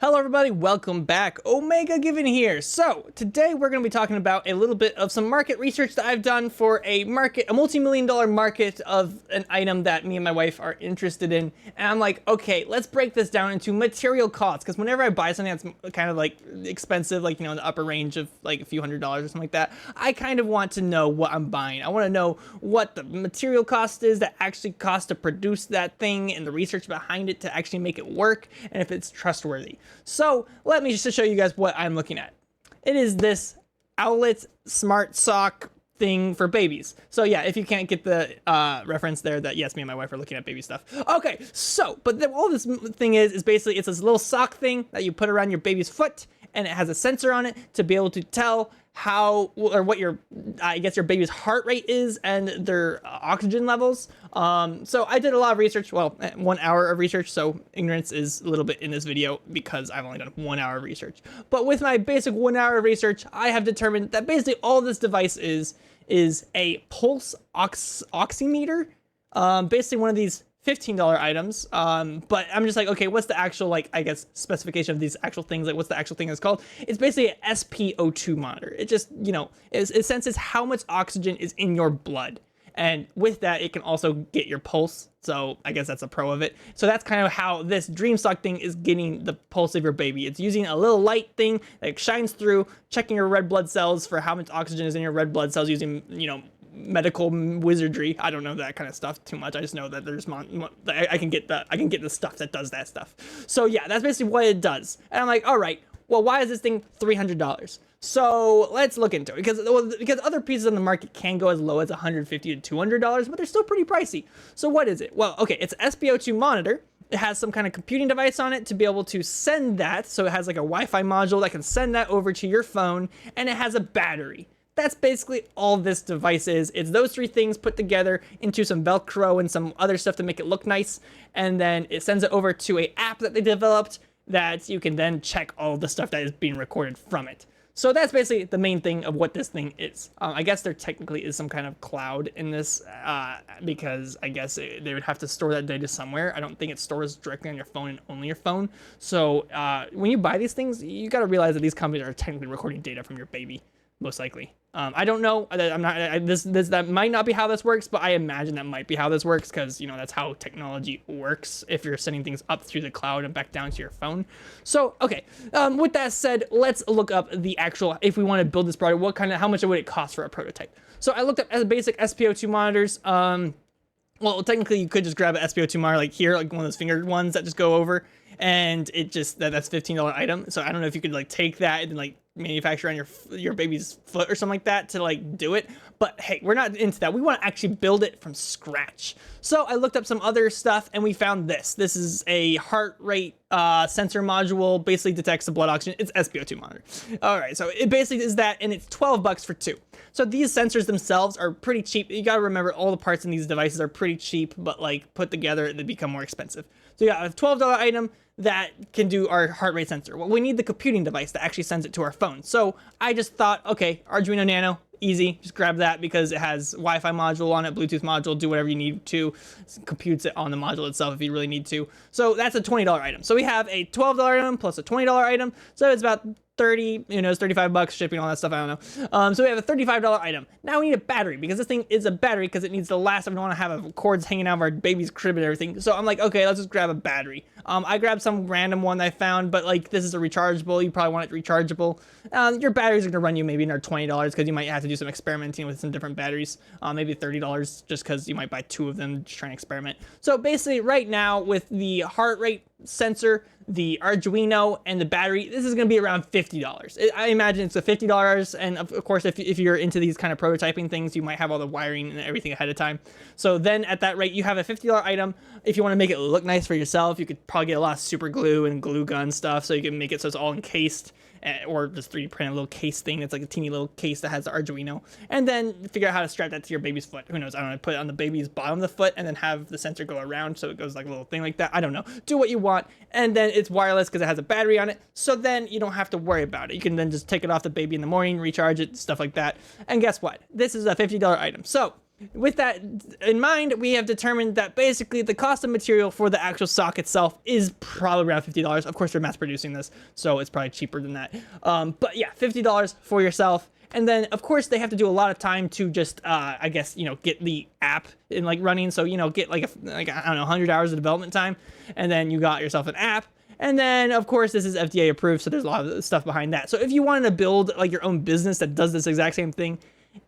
Hello everybody, welcome back. Omega Given here. So today we're going to be talking about a little bit of some market research that I've done for a multi-million-dollar market of an item that me and my wife are interested in. And I'm like, okay, let's break this down into material costs, because whenever I buy something that's kind of like expensive, like, you know, in the upper range of like a few $100s or something like that, I kind of want to know what I'm buying. I want to know what the material cost is that actually costs to produce that thing and the research behind it to actually make it work, and if it's trustworthy. So let me just show you guys what I'm looking at. It is this Owlet Smart Sock thing for babies. So yeah, if you can't get the reference there, that yes, me and my wife are looking at baby stuff. Okay, so, but all this thing is basically, it's this little sock thing that you put around your baby's foot, and it has a sensor on it to be able to tell how, or what your, I guess your baby's heart rate is and their oxygen levels. So I did a lot of research, well, 1 hour of research, so ignorance is a little bit in this video because I've only done 1 hour of research. But with my basic 1 hour of research, I have determined that basically all this device is a pulse oximeter, basically one of these $15 items, but I'm just like, okay, what's the actual, like, I guess, specification of these actual things? Like, what's the actual thing it's called? It's basically an SpO2 monitor. It just, you know, it senses how much oxygen is in your blood. And with that, it can also get your pulse. So I guess that's a pro of it. So that's kind of how this DreamSock thing is getting the pulse of your baby. It's using a little light thing that shines through, checking your red blood cells for how much oxygen is in your red blood cells using, you know, medical wizardry. I don't know that kind of stuff too much. I just know that there's I can get the stuff that does that stuff. So yeah, that's basically what it does. And I'm like, all right, well, why is this thing $300? So let's look into it, because other pieces on the market can go as low as $150 to $200, but they're still pretty pricey. So what is it? Well, okay, it's an SpO2 monitor. It has some kind of computing device on it to be able to send that. So it has like a Wi-Fi module that can send that over to your phone, and it has a battery. That's basically all this device is. It's those three things put together into some Velcro and some other stuff to make it look nice. And then it sends it over to an app that they developed that you can then check all the stuff that is being recorded from it. So that's basically the main thing of what this thing is. I guess there technically is some kind of cloud in this, because I guess they would have to store that data somewhere. I don't think it stores directly on your phone and only your phone. So when you buy these things, you got to realize that these companies are technically recording data from your baby, most likely. I don't know. I'm not. That might not be how this works, but I imagine that might be how this works, because, you know, that's how technology works. If you're sending things up through the cloud and back down to your phone. So okay. With that said, let's look up the actual. If we want to build this product, how much would it cost for a prototype? So I looked up as basic SpO2 monitors. Well, technically, you could just grab an SpO2 monitor like here, like one of those fingered ones that just go over, and it just that's $15 item. So I don't know if you could like take that and then like manufacture on your baby's foot or something like that to like do it. But hey, we're not into that. We want to actually build it from scratch. So I looked up some other stuff and we found this. This is a heart rate sensor module, basically detects the blood oxygen. It's SpO2 monitor. All right, so it basically is that, and it's $12 for two. So these sensors themselves are pretty cheap. You got to remember all the parts in these devices are pretty cheap, but like put together, they become more expensive. So yeah, a $12 item that can do our heart rate sensor. Well, we need the computing device that actually sends it to our phone. So I just thought, okay, Arduino Nano, easy, just grab that because it has Wi-Fi module on it, Bluetooth module, do whatever you need to, computes it on the module itself if you really need to. So that's a $20 item. So we have a $12 item plus a $20 item. So it's about 30, you know, it's $35 shipping, all that stuff, I don't know. So we have a $35 item. Now we need a battery, because this thing is a battery, because it needs to last. We don't want to have cords hanging out of our baby's crib and everything. So I'm like, okay, let's just grab a battery. I grabbed some random one that I found, but like this is a rechargeable. You probably want it rechargeable. Your batteries are going to run you maybe another $20, because you might have to do some experimenting with some different batteries. Maybe $30 just because you might buy two of them, just trying to experiment. So basically right now with the heart rate sensor, the Arduino, and the battery, this is going to be around $50. I imagine it's a $50, and of course if you're into these kind of prototyping things, you might have all the wiring and everything ahead of time. So then at that rate, you have a $50 item. If you want to make it look nice for yourself, you could probably get a lot of super glue and glue gun stuff, so you can make it so it's all encased, or just 3D print a little case thing that's like a teeny little case that has the Arduino, and then figure out how to strap that to your baby's foot. Who knows? I don't know, put it on the baby's bottom of the foot and then have the sensor go around so it goes like a little thing like that. I don't know. Do what you want. And then it's wireless because it has a battery on it, so then you don't have to worry about it. You can then just take it off the baby in the morning, recharge it, stuff like that. And guess what? This is a $50 item. So with that in mind, we have determined that basically the cost of material for the actual sock itself is probably around $50. Of course, they're mass producing this, so it's probably cheaper than that. But yeah, $50 for yourself. And then, of course, they have to do a lot of time to just, I guess, get the app in like running. So, get like I don't know, 100 hours of development time, and then you got yourself an app. And then, of course, this is FDA approved, so there's a lot of stuff behind that. So if you wanted to build like your own business that does this exact same thing,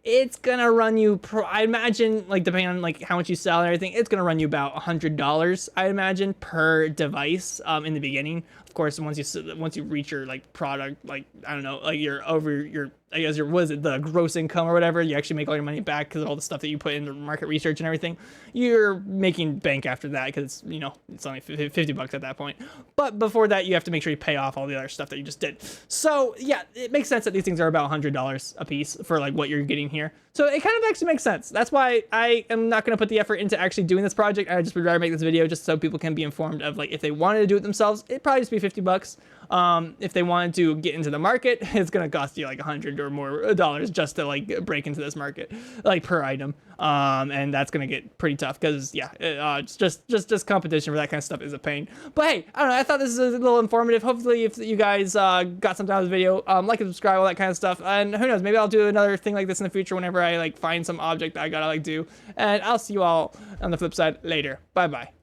it's gonna run you, I imagine, like depending on like how much you sell and everything, it's gonna run you about $100, I imagine, per device in the beginning. Of course, once you reach your like product, like I don't know, like you're over your, I guess your, what is it, the gross income or whatever, you actually make all your money back because of all the stuff that you put into market research and everything. You're making bank after that because it's only $50 at that point. But before that, you have to make sure you pay off all the other stuff that you just did. So yeah, it makes sense that these things are about $100 a piece for like what you're getting here. So it kind of actually makes sense. That's why I am not going to put the effort into actually doing this project. I just would rather make this video just so people can be informed of like if they wanted to do it themselves, it'd probably just be $50. If they wanted to get into the market, it's going to cost you like $100 or more dollars just to like break into this market, like per item. And that's going to get pretty tough because yeah, it's just competition for that kind of stuff is a pain. But hey, I don't know. I thought this was a little informative. Hopefully if you guys got something out of the video, like and subscribe, all that kind of stuff. And who knows, maybe I'll do another thing like this in the future whenever I like find some object that I gotta like do. And I'll see you all on the flip side later. Bye bye.